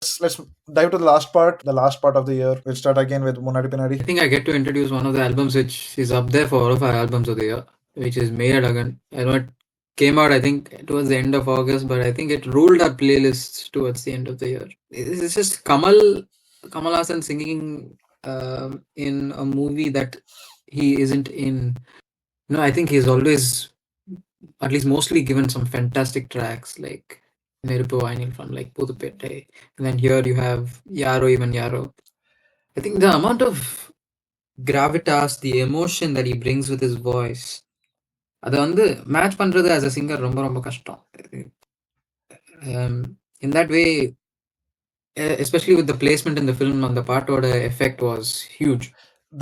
Let's dive to the last part of the year. We'll start again with Munadi Pinadi. I think I get to introduce one of the albums which is up there for all of our albums of the year, which is Meya Dagan. I know it came out, I think, towards the end of August, but I think it ruled our playlist towards the end of the year. It's just Kamal Hassan singing in a movie that he isn't in. No, I think he's always, at least mostly, given some fantastic tracks like Niruppu Vainil from like Pudupettai. And then here you have Yaro Even Yaro. I think the amount of gravitas, the emotion that he brings with his voice, அதை வந்து match பண்றது as a singer ரொம்ப ரொம்ப கஷ்டம். In that way, especially with the placement in the film, அந்த பாட்டோட effect was huge.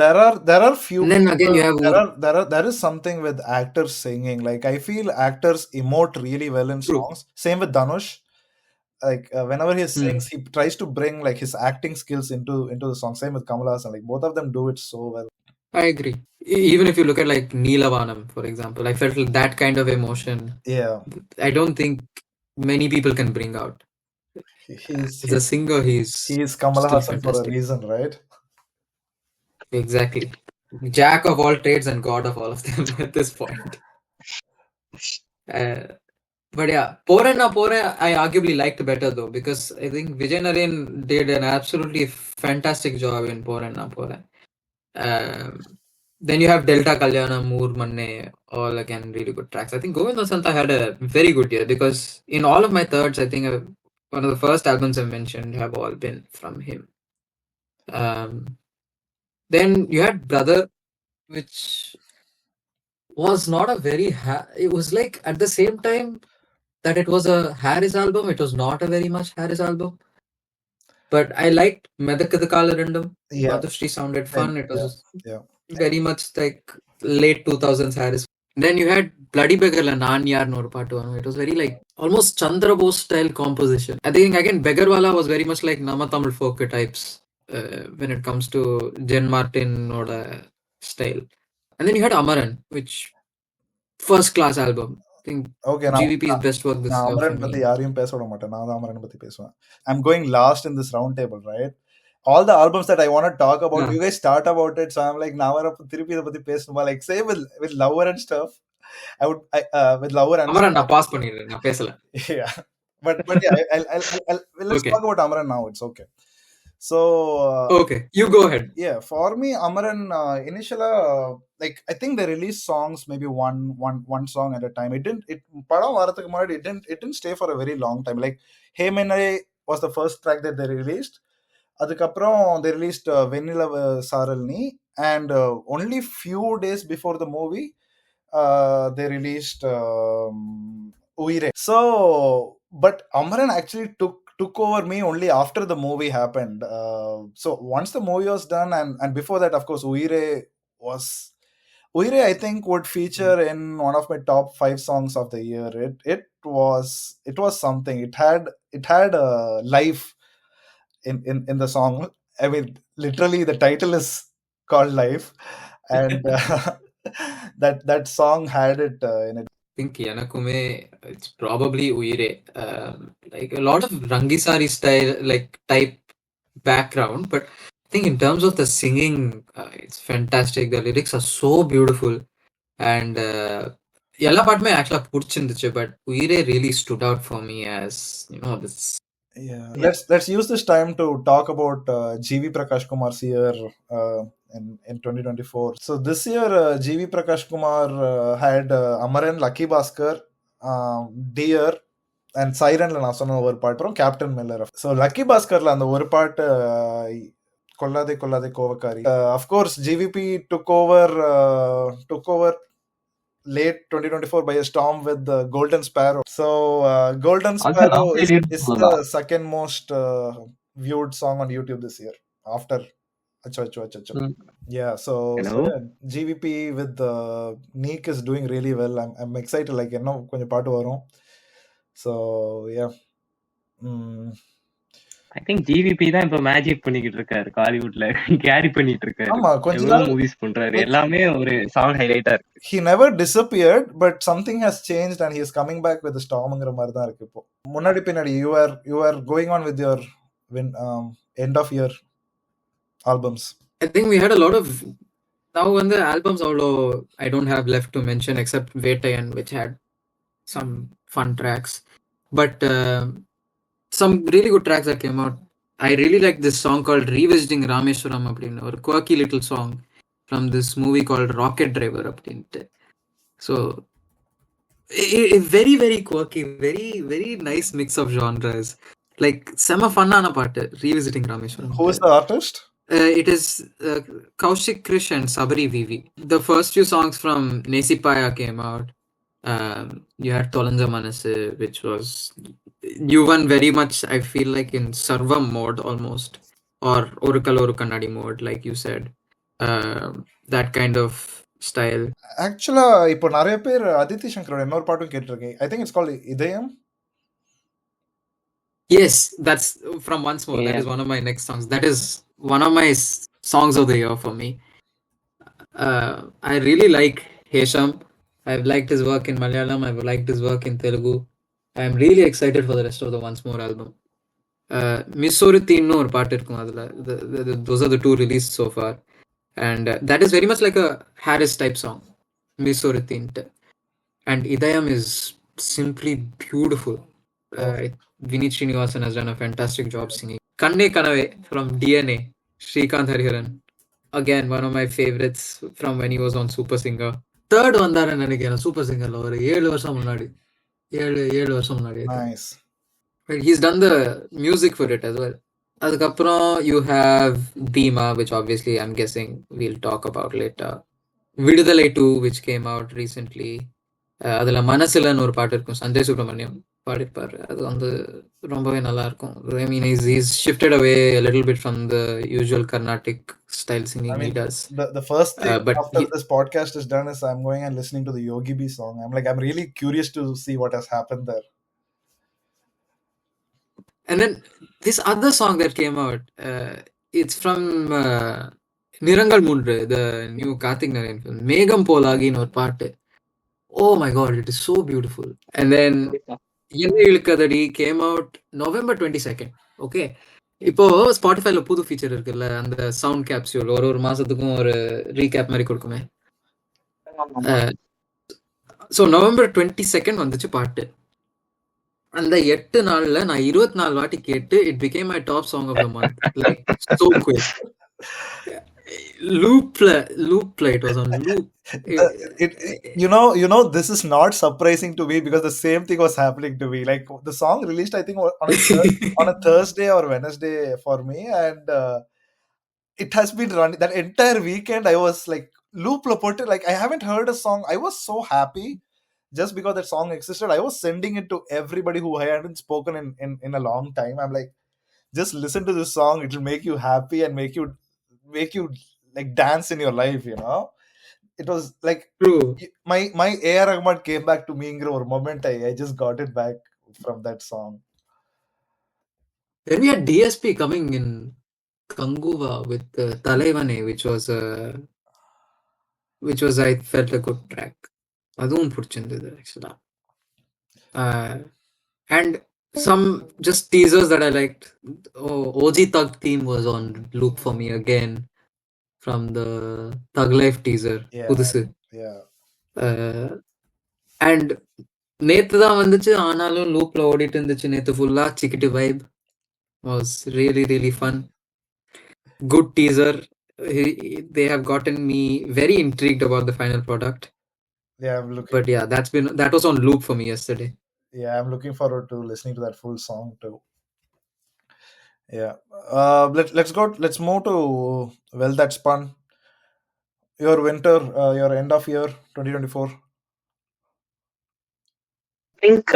There are few. And then again you have there is something with actors singing. Like I feel actors emote really well in True. songs. Same with Dhanush. Like whenever he sings, he tries to bring like his acting skills into the song. Same with Kamal Hassan. Like both of them do it so well. I agree. Even if you look at like Neelavanam, for example, I felt that kind of emotion. Yeah. I don't think many people can bring out. As a singer, he's Kamal still Hassan for a fantastic. reason, right? Exactly. Jack of all trades and God of all of them at this point. But yeah, Poren I arguably liked better though, because I think Vijay Naren did an absolutely fantastic job in Poren. Then you have Delta Kalyanam, Moor Manne, all again really good tracks. I think Govinda Santa had a very good year, because in all of my thirds, I think one of the first albums I mentioned have all been from him. Then you had Brother, which was not a very it was like at the same time that it was a Harris album, it was not a very much Harris album. But I liked Medakadakala Random. Yeah. Madhushree sounded fun. It was Yeah. very much like late 2000s Harris. Then you had Bloody Beggarla Naan Yaar Noru Paatu Anu. It was very like almost Chandra Bose style composition. I think again Beggarwala was very much like Nama Tamil folk types when it comes to Jen Martin or style. And then you had Amaran, which first class album. I think Okay, GVP's best work this year for me. I'm going last in this round table, right? All the albums that I want to talk about, you guys start about it, so I'm like, like say with Lover and stuff. I would with Lover and Amaran நான் pass பண்ணிடுறேன், நான் பேசல. Yeah, but yeah, let's talk about Amaran now. It's okay. So okay, you go ahead. Yeah, for me, Amaran initially, like I think they released songs maybe one song at a time. It didn't stay for a very long time. Like Hey Menare was the first track that they released. அதுக்கப்புறம் they released Vanilla Saralni, and only few days before the movie they released Uire. So but Amaran actually took over me only after the movie happened. So once the movie was done, and before that, of course, Uire I think would feature in one of my top 5 songs of the year. It was something. It had a life in the song. I mean, literally the title is called Life, and that song had it in it. I think Yanakume, it's probably Uire. Like a lot of Rangisari style, like type background, but I think in terms of the singing, it's fantastic. The lyrics are so beautiful, and எல்லா பாட்டுமே actually புடிச்சிருந்துச்சு, but Uire really stood out for me as, you know, this. Yeah. Let's use this time to talk about GV Prakash Kumar's year in 2024. So this year, GV Prakash Kumar had Amaran, Lucky Bhaskar, Deer, and Siren la நான் சொன்ன ஒரு பாட்டு அப்புறம் captain Miller. So lucky பாஸ்கர்ல அந்த ஒரு பாட்டு கொல்லாதே கொல்லாதே கோவக்காரி. Of course, GVP took over late 2024 by a storm with the Golden Sparrow. So Golden Sparrow is the second most viewed song on YouTube this year after Acho Acho Acho Acho. Yeah, so yeah, GVP with Neek is doing really well. I'm excited, like you know கொஞ்சம் பாட்டு வரும். So yeah. I think GVP தான் இப்ப magic பண்ணிக்கிட்டு இருக்காரு காலிவுட்ல, carry பண்ணிட்டு இருக்காரு. ஆமா, கொஞ்ச எவ்வளவு மூவிஸ் பண்றாரு, எல்லாமே ஒரு சாங் ஹைலைட்டா இருக்கு. He never disappeared, but something has changed and he is coming back with the stormங்கிற மாதிரி தான் இருக்கு இப்போ. முன்னாடி பின்னாடி you are going on with your end of year albums? I think we had a lot of now when the albums, although I don't have left to mention except Vetayan, which had some fun tracks, but some really good tracks that came out. I really like this song called Revisiting Rameshwaram அப்படின்னு ஒரு quirky little song from this movie called Rocket Driver அப்படின்ட்டு. So very very quirky, very very nice mix of genres, like sema fun-ஆன பாட்டு Revisiting Rameshwaram. Who is the artist? It is Kaushik Krish and Sabri Vivi. The first few songs from Nesipaya came out. You had Tolanja Manasu, which was you won very much, I feel like, in Sarvam mode almost, or Orukal Orukannadi mode, like you said. That kind of style. ஆக்சுவலா இப்போ நிறைய பேர் அதித்தி சங்கரோட இன்னொரு பாட்டும் கேட்டிருக்கேன். I think it's called இதயம். Yes, that's from Once More. That is one of my next songs. That is one of my songs of the year for me. I really like Hesham. I've liked his work in Malayalam. I've liked his work in Telugu. I'm really excited for the rest of the Once More album. Miss Oruthinu or part irukkum adula. Those are the two released so far, and that is very much like a Harris type song, Miss Oruthinte. And Idayam is simply beautiful. Vineet Srinivasan has done a fantastic job singing. Kanne Kanave from DNA, Srikanth Hariharan. Again, one of my favorites from when he was on Super Singer. Third வந்தாருன்னு நினைக்கிறேன் Super Singerல ஒரு 7 வருஷம் முன்னாடி. 7 வருஷம் முன்னாடி. Nice. But he's done the music for it as well. அதுக்கப்புறம் you have Bhima, which obviously I'm guessing we'll talk about later. Vidudalai 2, which came out recently. அதில் மனசிலன்னு ஒரு பாட்டு இருக்கும், சஞ்சய் சுப்ரமணியம் பாடிப்பார். அது வந்து ரொம்பவே நல்லா இருக்கும். I mean, he's shifted away a little bit from the usual Carnatic style singing he does. The first thing after he- this podcast is done is I'm going and listening to the Yogi B song. I'm really curious to see what has happened there. And then this other song that came out, it's from Nirangal Mundru, the new Karthik Narayan film, Megam Polagin ஒரு பாட்டு. Oh my god, it is so beautiful. And then Yenna Ilukadadi came out November 22nd. Okay. இப்போ ஸ்பாட்டிஃபைல புது feature இருக்குல்ல, அந்த sound capsule ஒரு மாசத்துக்கும் ஒரு recap மாதிரி கொடுக்குமே. So November 22nd வந்துச்சு பாட்டு. அந்த 8 நாள்ல நான் 24 வாட்டி கேட்டு it became my top song of the month. Like so quick. Loopla, it was on loop. You know, this is not surprising to me because the same thing was happening to me. Like the song released, I think on a Thursday or Wednesday for me, and it has been running that entire weekend. I was like loop put it, like I haven't heard a song. I was so happy just because that song existed. I was sending it to everybody who I hadn't spoken in a long time. I'm like, just listen to this song. It will make you happy and make you like dance in your life, you know. It was like True. my A.R. Rahman came back to me in a moment. I just got it back from that song. Then we had DSP coming in Kanguva with Talaivane, which was I felt a good track. அதுவும் பிடிச்சிருந்தது actually. And some just teasers that I liked. OG Thug theme was on loop for me again from the Thug Life teaser. புதுசு. And நேத்து தான் வந்துச்சு, ஆனாலும் லூப்ல ஓடிட்டு இருந்துச்சு நேத்து ஃபுல்லா. சிக்கிட்டு vibe was really really fun. Good teaser. They have gotten me very intrigued about the final product. But yeah, that was on loop for me yesterday. Yeah, I'm looking forward to listening to that full song too. Yeah. Let's move to Well That Spun. Your winter, your end of year 2024. I think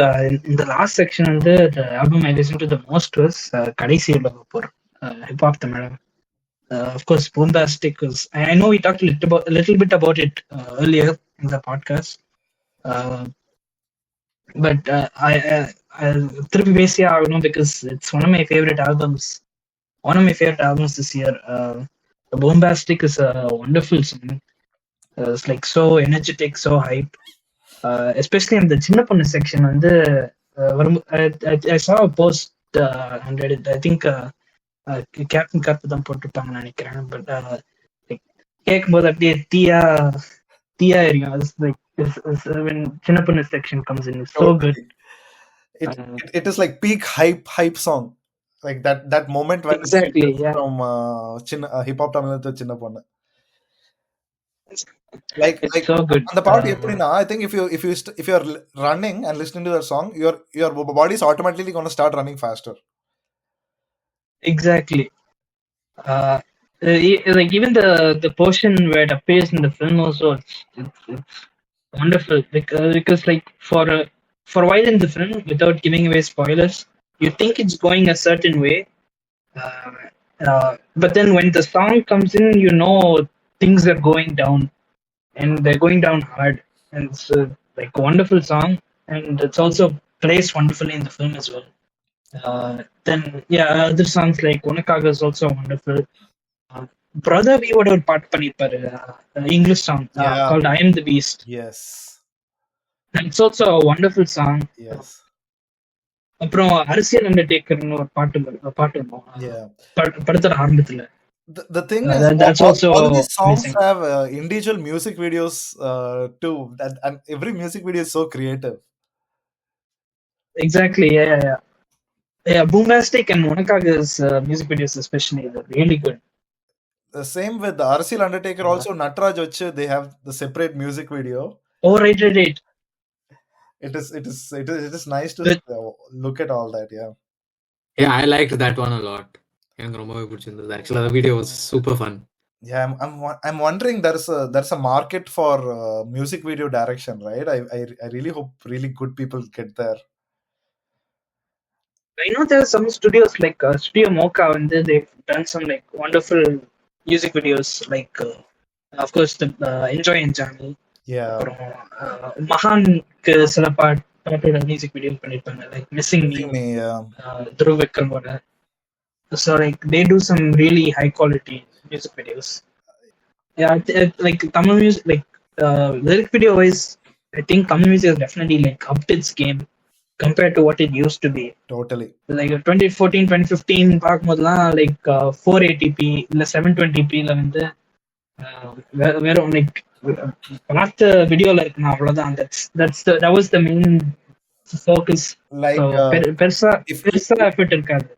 in the last section, the album I listened to the most was Kadaisi Ulagapur, Hip Hop Tamil. Of course, Bombastic was. I know we talked a little bit about it earlier in the podcast, but I basically, I know because it's one of my favorite albums. One of my favorite albums this year. Bombastic is a wonderful song. It's like so energetic, so hype. Especially in the Chinna Ponnu section, I saw a post on Reddit. I think captain கருப்பு தான் போட்டிருப்பாங்கன்னு நினைக்கிறேன். But கேட்கும்போது அப்படியே தீயா எரியும். When சின்ன பொண்ணு section comes in, it's so good. It is like peak hype song, like that moment when Exactly, yeah. from hip hop Tamil to chinna ponnu, like It's so good. அந்த பாட்டு எப்படின்னா, I think if you're running and listening to that song, your body is automatically going to start running faster. Exactly. Like even the portion where it appears in the film also, it's wonderful because like for a while in the film, without giving away spoilers, you think it's going a certain way, but then when the song comes in, you know things are going down, and they're going down hard, and it's like a wonderful song, and it's also placed wonderfully in the film as well. Then yeah, other songs like Unakaga is also wonderful. Brother V would ஒரு பாட்டு பண்ணிருப்பாரு, English song called I Am the Beast. Yes, it's also a wonderful song. Yes. அப்புறம் அரசியல் அண்டர்டேக்கர்னு ஒரு பாட்டு படத்தோட ஆரம்பத்துல. The thing is, that's also all these songs missing. have individual music videos too, and every music video is so creative. Exactly, yeah. Boombastic and Monakaga's music videos especially, they're really good. The same with the Arsil Undertaker also, Natraj Vachu, they have the separate music video. Oh, right. It is nice to look at all that, yeah. Yeah, I liked that one a lot. Actually, the video was super fun. Yeah, I'm wondering there's a market for music video direction, right? I really hope really good people get there. I know there are some studios like Studio Mocha, and they've done some like wonderful music videos, like of course the Enjoy and Johnny. Yeah. Mahan சில பாட்டோட music video பண்ணிருப்பாங்க, like Missing Me, Dhruv Vikram. So like they do some really high quality music videos. Yeah, like Tamil music, like lyric video wise, I think Tamil music has definitely like upped its game compared to what it used to be. Totally. Like 2014, 2015 பார்க்கும்போதுலாம் like 480p இல்ல 720p ல வந்து வெறும் like பார்த்த வீடியோல இருக்குன்னா அவ்வளவுதான். that was the main focus. Like பெருசா effort இருக்காது.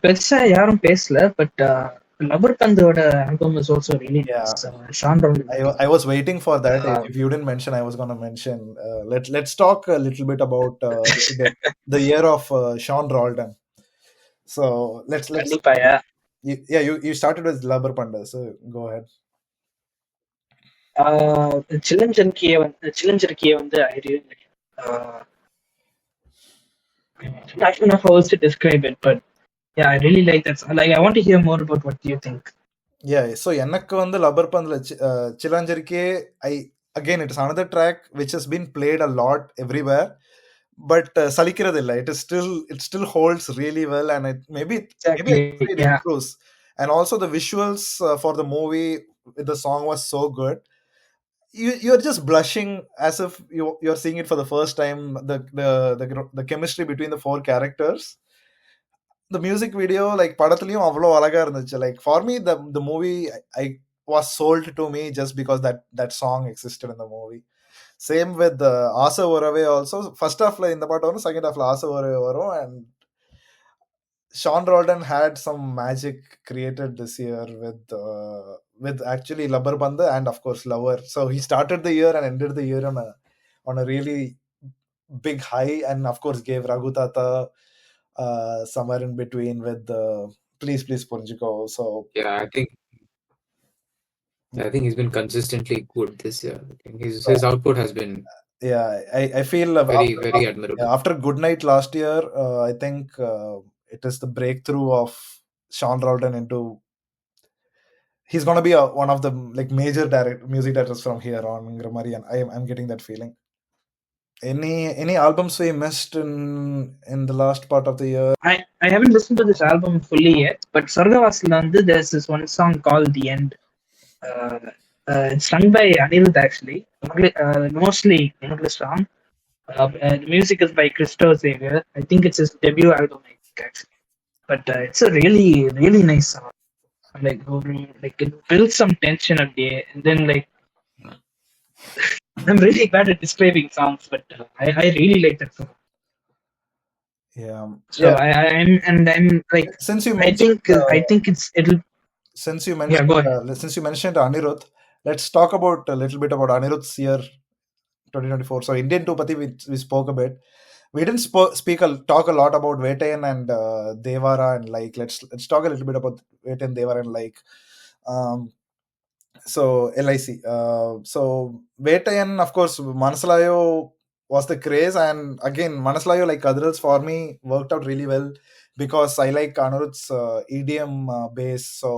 பெருசா யாரும் பேசல, but Lubber Pandhoda album is also really nice. Sean Roldan. I was waiting for that. If you didn't mention, I was going to mention. Let's talk a little bit about the year of Sean Roldan. So let's. You started with Lubber Pandhoda, so go ahead. Chilanjarkiye வந்து I really like. I don't know how else to describe it, but yeah, I really like that. Like, I want to hear more about what you think. Yeah, so எனக்கு வந்து Lubber Pandhoda Chilanjarkiye, again it is another track which has been played a lot everywhere, but salikkiradilla, it still holds really well, and it improves. And also the visuals for the movie with the song was so good. You're just blushing as if you're seeing it for the first time. The chemistry between the four characters, the music video, like படத்துலயும் அவ்வளோ அழகா இருந்துச்சு. Like for me, the movie I was sold to me just because that song existed in the movie. Same with Asa Orave also. First half la இந்த பாட்டு வரும், second half la Asa Orave வரும், and Sean Roldan had some magic created this year with actually Lubber Pandhoda and of course Lover. So he started the year and ended the year on a really big high, and of course gave Raghu Tata somewhere in between with Please Punjiko. So yeah, I think he's been consistently good this year. I think his output has been I feel very admirable. After Goodnight last year, I think it is the breakthrough of Sean Roldan into. He's going to be one of the like major music directors from here on. And I'm getting that feeling. Any albums we missed in the last part of the year? I haven't listened to this album fully yet, but Sargavasila there's this one song called The End. It's sung by Anirudh actually, mostly English song. The music is by Christo Xavier. I think it's his debut album, actually. but it's a really nice song. Like it builds some tension at the end, and then like I'm really bad at describing songs, but I really like that song. Yeah, So yeah. I'm like Since you mentioned, I think it'll since you yeah, mentioned, go ahead. since you mentioned Anirudh, let's talk about a little bit about Anirudh's year 2024. So Indian 2 Pati, we spoke a bit. We didn't talk a lot about Vetayan and Devara, and like let's talk a little bit about Vetayan, Devara, and like um, so LIC. So Vetayan, of course, Manasalayo was the craze, and again Manasalayo, like Kadrils, for me worked out really well because I like Anuruddh's EDM bass. So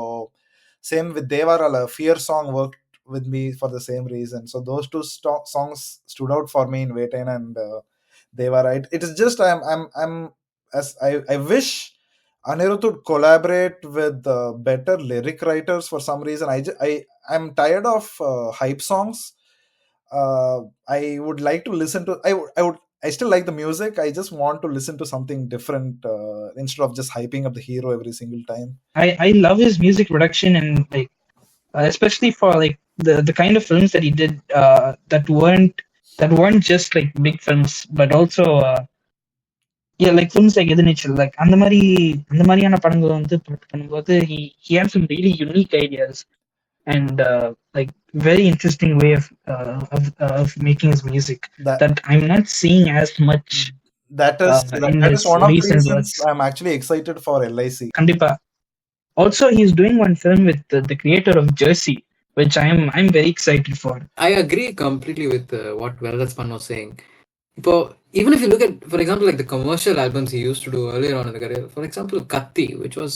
same with Devara, Fear song worked with me for the same reason. So those two songs stood out for me in Vetayan and Devara. It is just I'm as I wish Anirudh would collaborate with better lyric writers for some reason. I'm tired of hype songs. I would like to listen to. I still like the music. I just want to listen to something different instead of just hyping up the hero every single time. I love his music production and like especially for like the kind of films that he did that weren't just like big films, but also yeah, like films like Edenachal, like அந்த மாதிரியான படங்கள் வந்து பாட்டு பண்ணும்போது he had some really unique ideas and like very interesting way of making his music That that I'm not seeing as much in that his is one of the recent reasons works. I'm actually excited for LIC. Kandipa. Also, he's doing one film with the creator of Jersey, which I'm very excited for. I agree completely with what Velaspan was saying. But even if you look at, for example, like the commercial albums he used to do earlier on in the career, for example, Katti, which was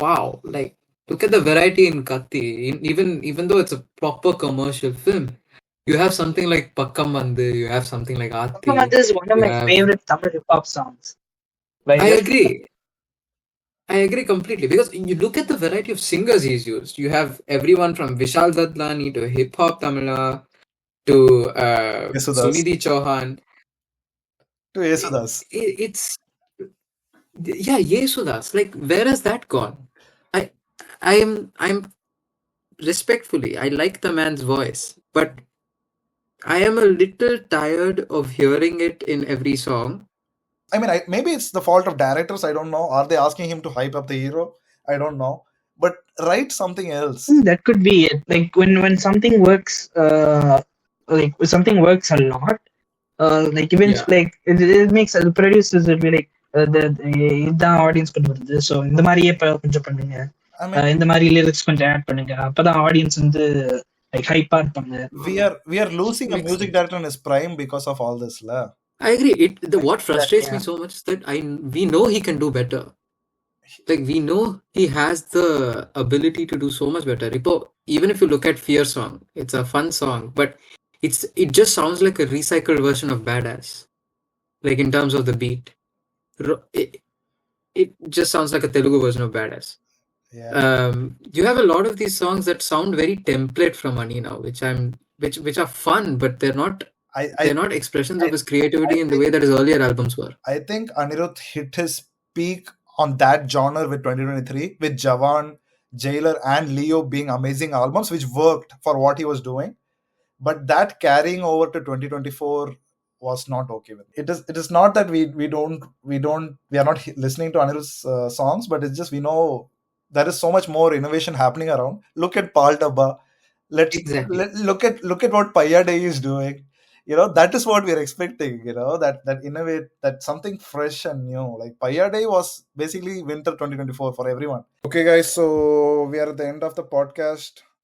wow, like look at the variety in Katti. Even though it's a proper commercial film, you have something like Pakkam Vandu, you have something like Aati, This is one of you my have. favorite Tamil hip hop songs. By I just agree. I agree completely because you look at the variety of singers he's used. You have everyone from Vishal Dadlani to hip hop Tamila to Yesudas. Sunidhi Chauhan. To Yesudas. It's yeah, Yesudas. Like, where has that gone? I I'm respectfully, I like the man's voice, but I am a little tired of hearing it in every song. I mean, maybe it's the fault of directors. I don't know. Are they asking him to hype up the hero? I don't know. But write something else. that could be it. Like when something works, like when something works a lot, like Yeah. eventually, like it makes the producers will be like இதுதான் audience கொண்டு வருது, so இந்த மாதிரியே கொஞ்சம் பண்ணுங்க, I mean, இந்த மாதிரி lyrics கொஞ்சம் ஆட் பண்ணுங்க, அப்பதான் ஆடியன்ஸ் வந்து like hype இருப்பாங்க. we are losing a Makes music sense. director in his prime because of all this, la. I agree. What frustrates me Yeah. so much is that we know he can do better. Like we know he has the ability to do so much better. Even if you look at Fear song, it's a fun song, but it just sounds like a recycled version of Badass. Like in terms of the beat, it just sounds like a Telugu version of Badass. Yeah. You have a lot of these songs that sound very template from Ani now, which are fun, but they're not they're not expressions of his creativity in the way that his earlier albums were. I think Anirudh hit his peak on that genre with 2023 with Jawan, Jailer, and Leo being amazing albums, which worked for what he was doing. But that carrying over to 2024 was not okay with it. It is not that we are not listening to Anirudh's songs, but it's just we know there is so much more innovation happening around. Look at Paul Dabba. Exactly. Look at what Paya Day is doing. That is what we are expecting. That innovate, that something fresh and new. Like Paya Day was basically winter 2024 for everyone. Okay, guys. So we are at the end of the podcast.